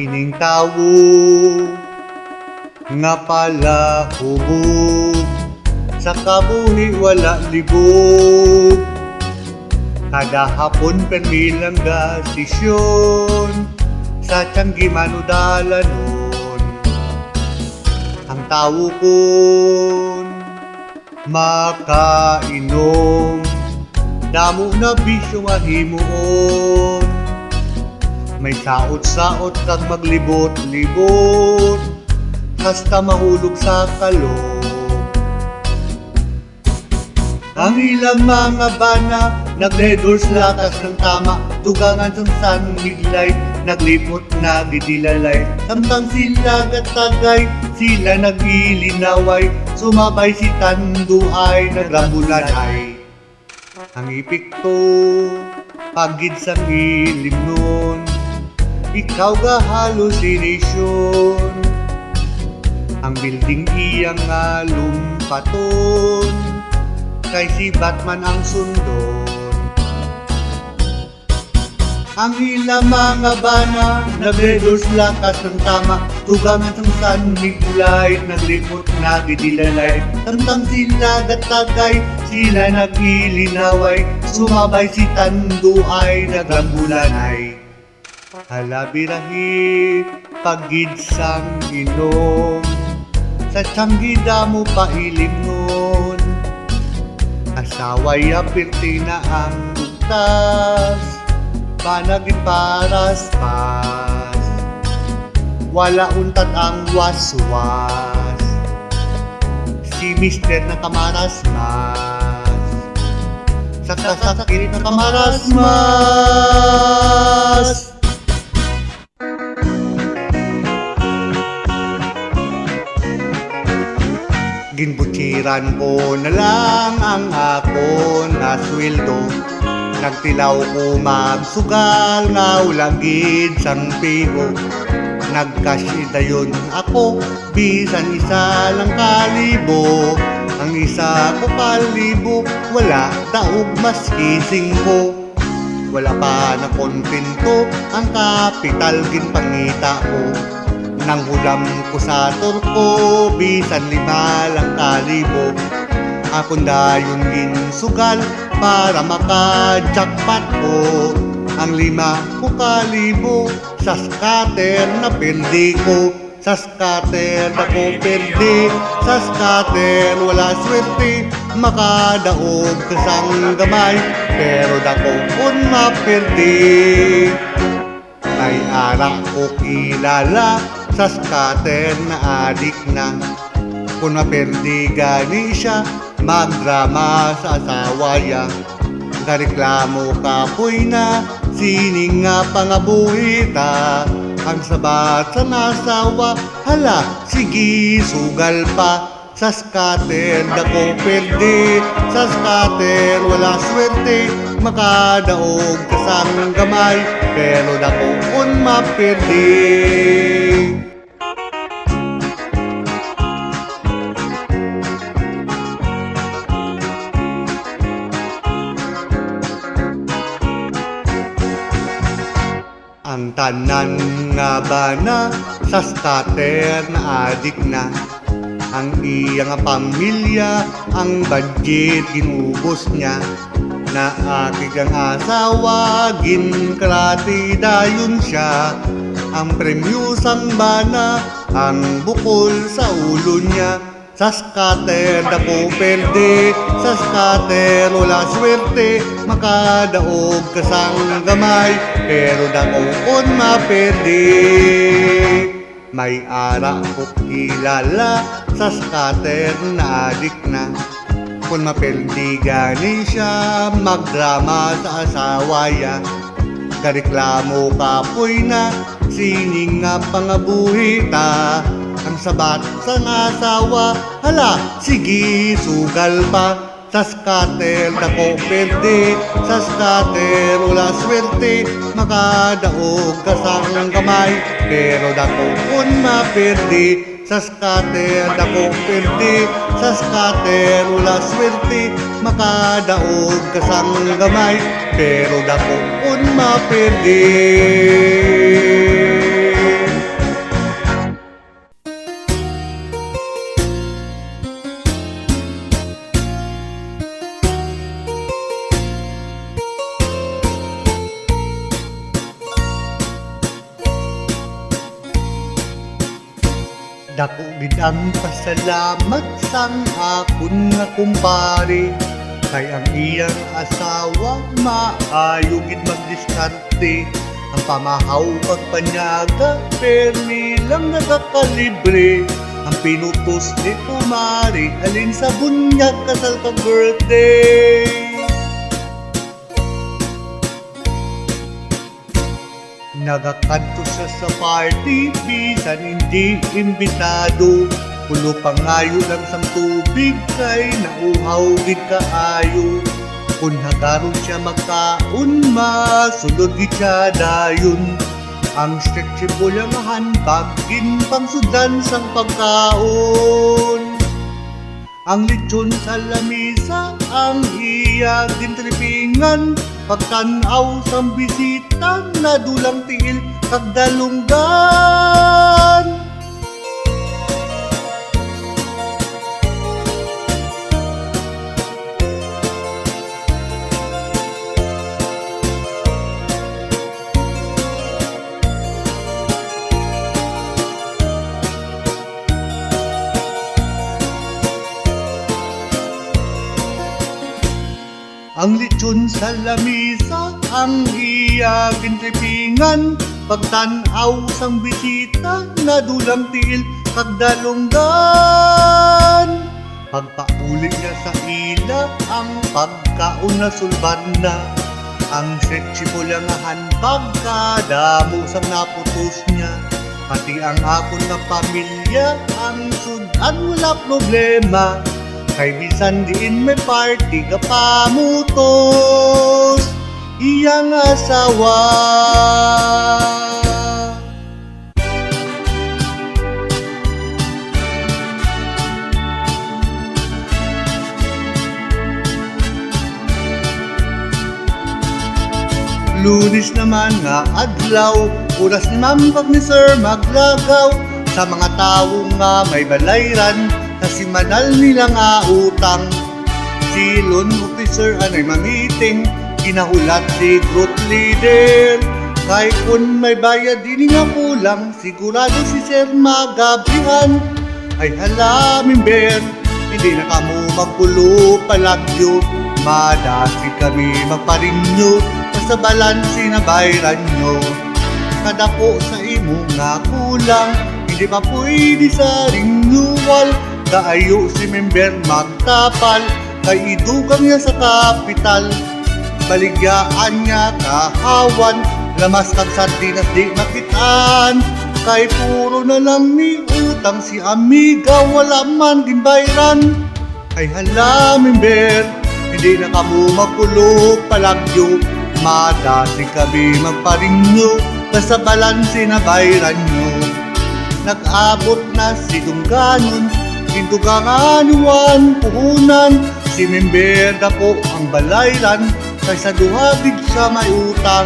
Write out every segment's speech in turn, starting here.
Kining tawo nga pala hubog, sa kabuhi wala libog. Kada hapon permilang gasisyon, sa tiyanggi manudalanon. Ang tawo kon makainom, damo na bisyo mahimuon. May saot-saot kag maglibot-libot, hasta mahulog sa kalog. Ang ilang mga bana nag-redors lakas ng tama, tugangan sa sunlig light, naglipot na didilalay. Samtang sila gatagay, sila nagilinaway, sumabay si Tanduay, nagrambulanay. Ang ipikto, pagid sa ilim nun, ikaw ga hallucination. Ang building iyang nga lumpaton, kay si Batman ang sundon. Ang ilang mga bana nag-redors lakas ng tama, tugangan ng sunlig light, naglipot na didilalay. Samtang sila gatagay, sila nagilinaway, sumabay si Tanduay, nagrambulanay. Hala birahi, pagid sang inom, sa tiyanggi damo pailim nun. Asaway apirti na ang bugtas, panagin paras-pas, wala untat ang waswas, si Mister na kamarasmas, sakasakit na kamarasmas. Ginbutsiran ko na lang ang ako na sweldo, nagtilaw ko magsugal nga ulagid sang piho. Nagkasya ako, bisan isa lang kalibo. Ang isa ko kalibo, wala daog maski 5. Wala pa na kontento, ang kapital ginpangita ko. Nang hulam ko sa turko, bisan 5 lang kalibo. Akong dayon ginsugal para maka-jackpot ko. Ang 5 ko kalibo, sa scatter na perdi ko. Sa scatter na ko perdi, sa scatter wala swerte. Makadaog kasang gamay, pero dako kun maperdi. May ara ko kilala, sa scatter na adik na. Kung maperdi gani siya, magdrama sa asawaya. Nareklamo kapoy na, sining nga pangabuhita. Ang sabat sa nasawa, hala, sige sugal pa. Sa scatter dako perdi, sa scatter wala swerte. Makadaog kasang gamay, pero dako kun maperdi. Ang tanan nga bana, sa scatter na adik na. Ang iyang pamilya, ang budget ginubos niya. Naakig ang asawa, ginkrati dayon siya. Ang premyo sang bana, ang bukol sa ulo niya. Sa scatter dako perde, sa scatter wala swerte. Makadaog kasang gamay, pero dako kun maperde. May ara ko kilala, sa scatter na adik na. Kung maperdi gani siya, magdrama sa asawaya. Kareklamo kapoy na, sining nga pangabuhita. Ang sabat sa asawa, hala, sige sugal pa. Sa scatter dako perde, sa scatter wala swerte. Makadaog kasang gamay, pero dako kun maperdi. Sa scatter dako perde, sa scatter wala swerte. Makadaog kasang gamay, pero dako kun maperdi. Dako gid ang pasalamat sang akon nga kumpare, kay ang iyang asawa maayo gid magdiskarte. Ang pamahaw pagpanyaga permi lang nagakalibre. Ang pinutos ni kumare alin sa bunyag kasal ka birthday. Nagakadto siya sa party, bisan hindi imbitado. Pulo pangayo lang sang tubig, kay nauhaw gid kaayo. Kung hagaron siya magkaon, masulod gid siya dayon. Ang stretchable ang handbag, ginpang sudan sang pagkaon. Ang lechon sa lamisa, ang iya gintripingan. Pagtanaw sang bisita, nadulang tiil kag dalunggan. Ang lechon sa lamisa, ang iya gintripingan. Pagtanaw sang bisita, nadulang tiil kag dalunggan. Pagpaulit niya sa ila, ang pagkaon na sulban na. Ang stretchable nga handbag, kadamo sang naputos niya. Pati ang akon na pamilya, ang sudan wala problema. Kay bisan diin may party ka pamutos iyang asawa. Lunes naman nga adlaw, oras naman pag ni Sir maglagaw sa mga tao nga may balayran. Kasi manal nila nga utang, si loan officer anay mamiting, ginahulat si group leader. Kay kun may bayad din nga kulang, sigurado si Sir magabrihan. Ay hala member, hindi na kamo magpulo palagyo, madasi kami magparinyo, sa balansi na bayran nyo. Kadako sa imo nga kulang, hindi pa pwede sa renewal. Kaayo si member magtapal, kay idugang niya sa kapital. Baligyaan niya kahawan, lamas kag sardinas di makitaan. Kay puro na lang ni utang, si amiga wala man ginbayran. Ay hala member, hindi na kamo magpulo palagyo, madasi kami magparinyo, basta balansi na bayran nyo. Nag-abot na si Dungganon, Gintugangan puhunan, si member na po ang balayran, kay sa duhabig siya may utang.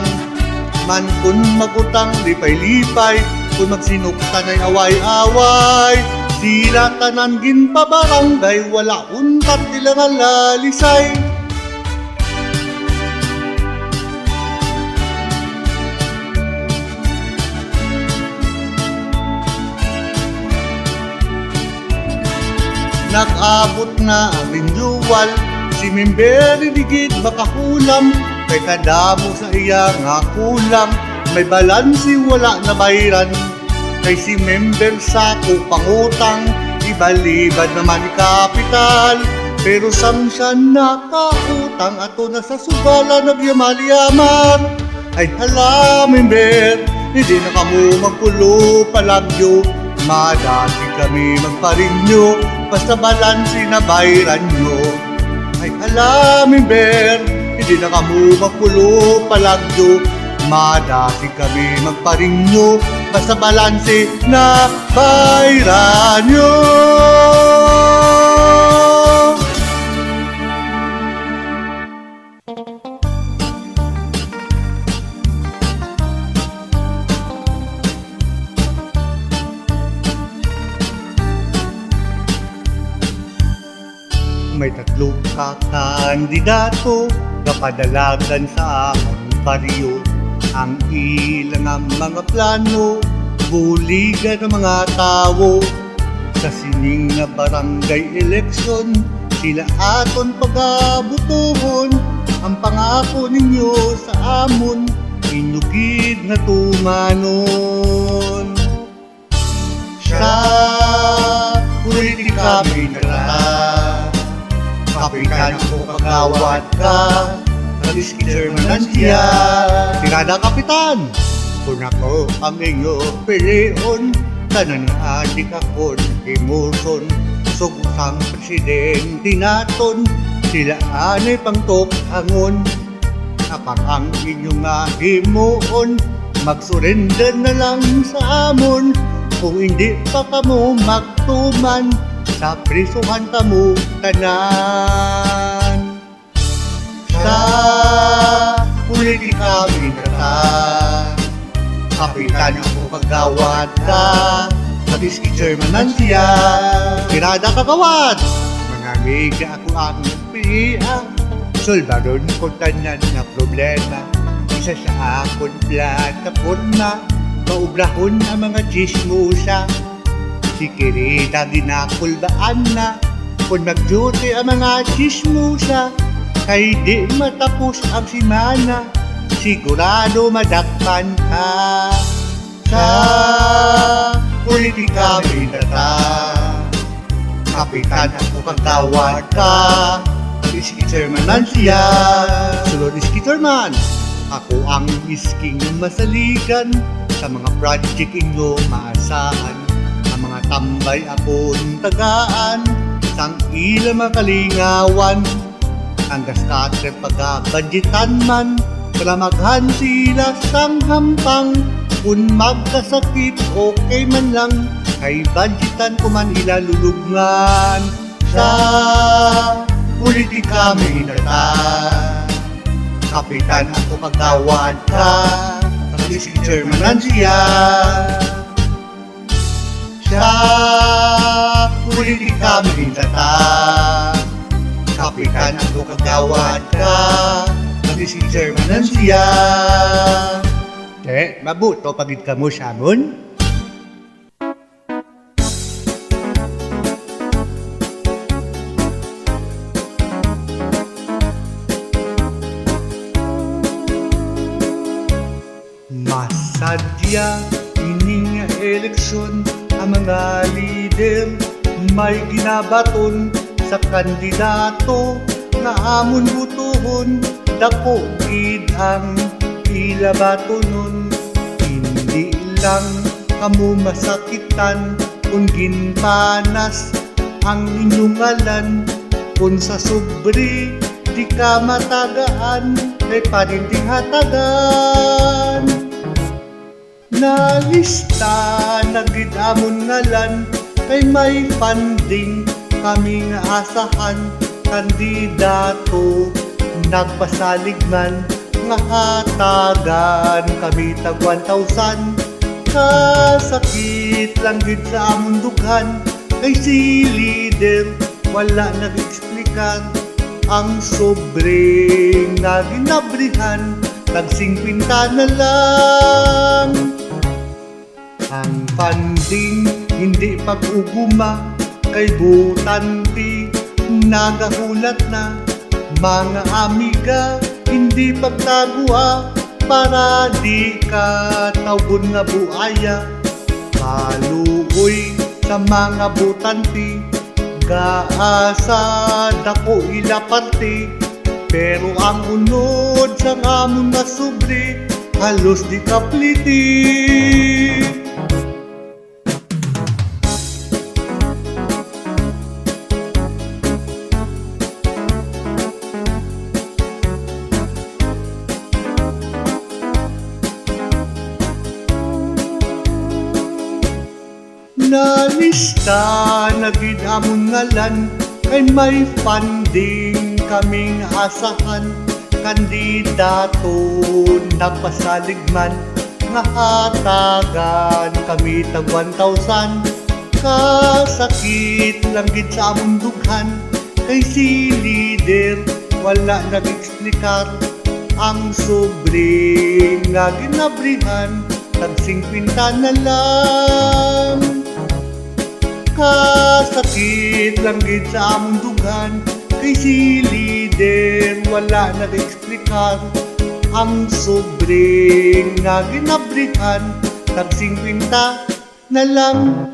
Man kun magutang lipay-lipay, kun magsinuktan ay away-away. Sila tanan ginpabarangay, wala untat nila nga lalisay. Nag-abot na ang renewal, si member digid makahulam, kay kadamo sa iya nga kulang, may balansi wala na bayran. Kay si member sako pangutang, ibalibad naman ni kapital, pero sang siya nakautang, ato na sa sugala nagyamali-yaman. Ay hala member, hindi na kamo magpulo palagyo, madasi kami magparinyo, basta balansi na bayran nyo. Ay hala member, hindi na kamo magpulo palagyo, madasi kami magparinyo, basta balansi na bayran nyo. May tatlo ka kandidato, kapadalagan sa among baryo. Ang ilang ang mga plano, buligan ng mga tao. Sa sining nga barangay eleksyon, sila aton pagabutuhon. Ang pangako ninyo sa amon, inugid nga tumanon. Sa politika binara, kapitan ko kagawad ka, nag-iski chairmanan siya. Tirada kapitan, kung ako ang inyo pilion, tanan nga adik akon imuson. Sugusang presidente naton, sila anay pangtokhangon. Kapag ang inyo nga himuon, mag-surrender na lang sa amon. Kung hindi pa kamo magtuman, sa prisuhan kamo tanan. Sa politika binara, kapitan ako kagawad ka, nag-iski chairmanan siya. Tirada kagawad, mga amiga ako ang nagpilihan. Solbaron ko tanan na problema, isa sa akon plataform na maubrahon ang mga chismosa. Si Kirita ginakulbaan na, kung nag-duty ang mga chismosa, kay di matapos ang simana, sigurado madakpan ka. Sa politika binara, kapitan ako kagawad ka, nag-iski chairmanan siya. Sulod iski chairman, ako ang isking masaligan. Sa mga project inyo maasahan, ang mga tambay akong tagaan. Sang ila makalingawan, ang gaskatre pagabadgetan man, para maghan sila sang hampang. Kung magkasakit, okay man lang, kay budgetan ko man ilalulungan. Sa politika binara, kapitan ako kagawad ka, nag-iski chairmanan siya. Sa politika binara, kapitan ako kagawad ka, nag-iski chairmanan siya. Mabuto pagid kamo sa amon. Masadya ining eleksyon, ang mga lider may ginabaton sa kandidato nga amon butuhon. Dako gid ang ila batonon, hindi lang kamo masakitan kung ginpanas ang inyong ngalan. Kung sa sobre di ka matagaan, kay paninting hatagan. Nalista nagid amon ngalan, kay may funding kami nga asahan. Kandidato nagpasaligman, nga hatagan kami tag 1,000. Kasakit lang gid sa amon dughan, kay si leader wala nag-explikan. Ang sobre nga ginabrihan, tag 50 na lang. Ang funding hindi pag-uguma, kay butanti nagahulat na. Mga amiga, hindi pagtagua, para di ka tawgon nga buaya. Kaluoy sa mga butanti, gaasa dako ilapati. Pero ang unod sa amon nga sobre, halos di kapliti. Nalista nagid amon ngalan, kay may funding kaming asahan. Kandidato nagpasaligman, nga hatagan kami tag 1,000. Kasakit lang gid sa among dughan, kay si leader wala nag-explikar. Ang sobre nga ginabrihan, tag 50 na lang. Kasakit lang gid sa among dugan, kay si leader wala nag-explicar. Ang sobring nga ginabrihan, tag 50 na lang.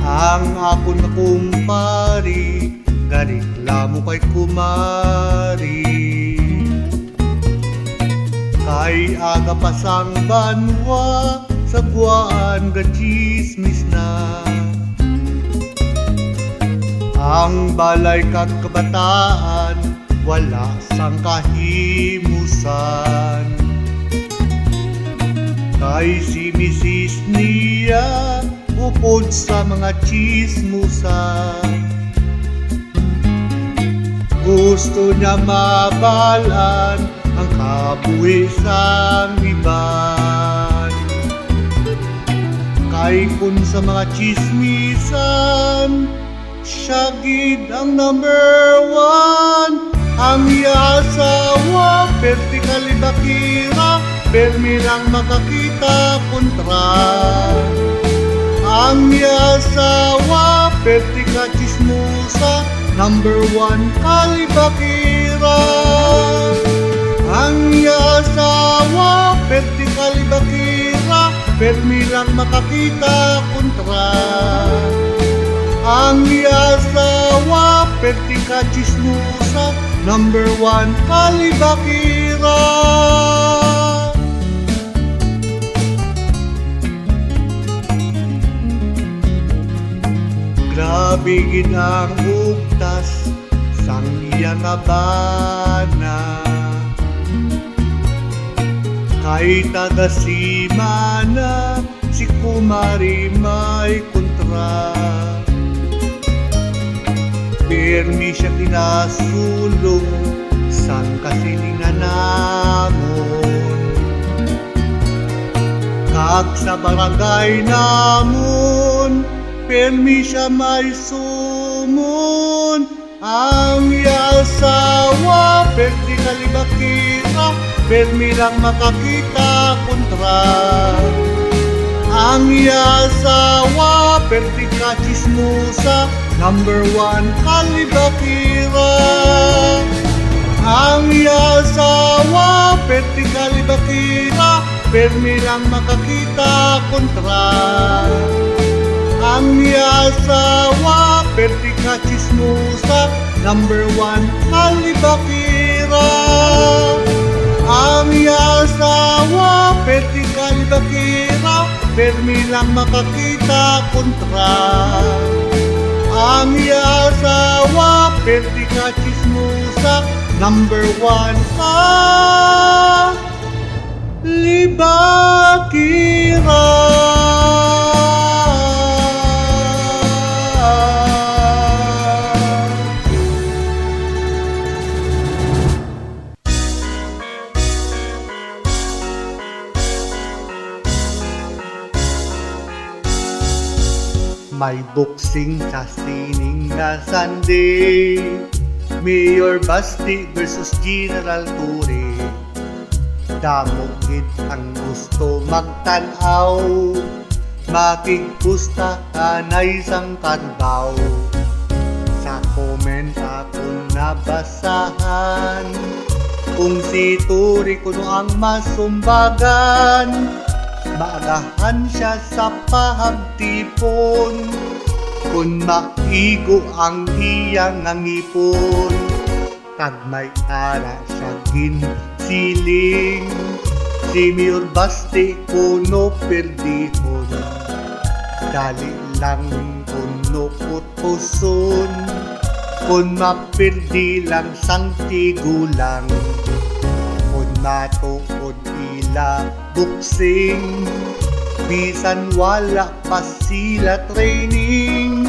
Ang ako na kumpari, gareklamo kay kumari. Kay aga pasang banwa, sa buwan ga chismis na. Ang balay kag kabataan, wala sang kahimusan. Kay si Mrs. niya, upod sa mga chismusan. Gusto niya mabalan ang kabuhisang iban. Kay kun sa mga chismisan, siya gid ang number one. Ang yasawa, vertically bakira, permi lang makakita kontra. Ang yasawa, vertika chismusa, number one kalibakira. Ang yasawa, vertika bakira, permi lang makakita kontra. Ang yasawa, vertika chismusa, number one kalibakira. Grabe gid ang bugtas sang iya nga bana. Kay taga Simana, si kumari may kontra. Permi siya kinasulong sang kasilingan namon. Kag sa barangay namon, permi siya may sumon. Ang yasawa, vertikali bakira, permi lang makakita kontra. Ang yasawa, vertika chismusa, number one kalibakira. Ang yasawa, vertikali bakira, permi lang makakita kontra. Ang yasawa, vertika chismusa, number one kalibakira. Ang yasawa, vertika bakira, permi lang makakita kontra. Ang yasawa, vertika chismusa, number one kalibakira. May boxing sa sining nga Sunday, Mayor Basti versus General Torre. Damogit ang gusto magtanaw, makigpusta kanay sang kadbaw. Sa comment akong nabasahan, kung si Torre kuno ang masumbagan, maagahan siya sa pahagtipon, kung maigo ang iyang ngipon. Kag may ara siya ginsiling, si Mayor Basti kuno perdihon. Dali lang kuno putuson, kung mapirdi lang sang tigulang. Kung matukod ila boxing, bisan wala pa sila training.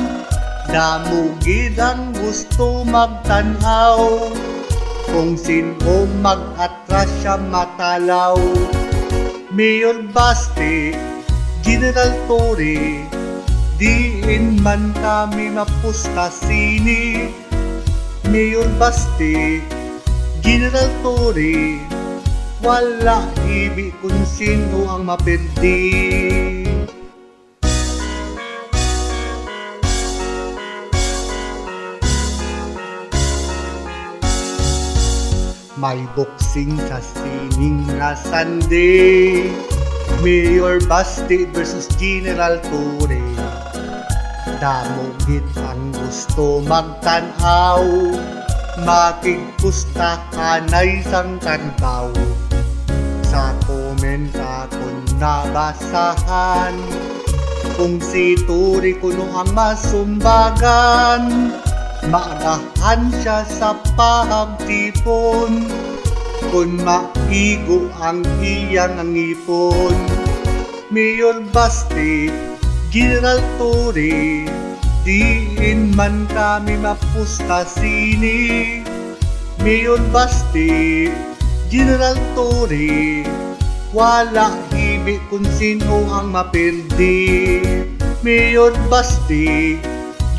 Damugid ang gusto magtanaw, kung sino mag-atras siya matalaw. Mayor Basti, General Torre, diin man kami mapusta sini. Mayor Basti, General Torre, wala ibig kung sino ang mapildi. May boxing sa sining na Sunday, Mayor Basti versus General Torre. Damogit ang gusto magtanaw, makigpusta kanay sang tanbaw. Sa comment akong nabasahan, kung si Torre kuno ang masumbagan, maagahan siya sa pagtipon, kung maigo ang iyang ngipon. Mayor Basti, General Torre, diin man kami mapusta sini. Mayor Basti, General Torre, wala ibig kung sino ang mapildi. Mayor Basti,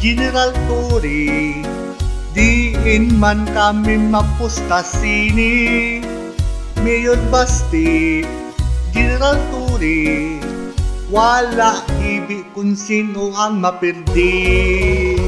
General Torre, diin man kami mapusta sini. Mayor Basti, General Torre, wala ibig kung sino ang mapildi.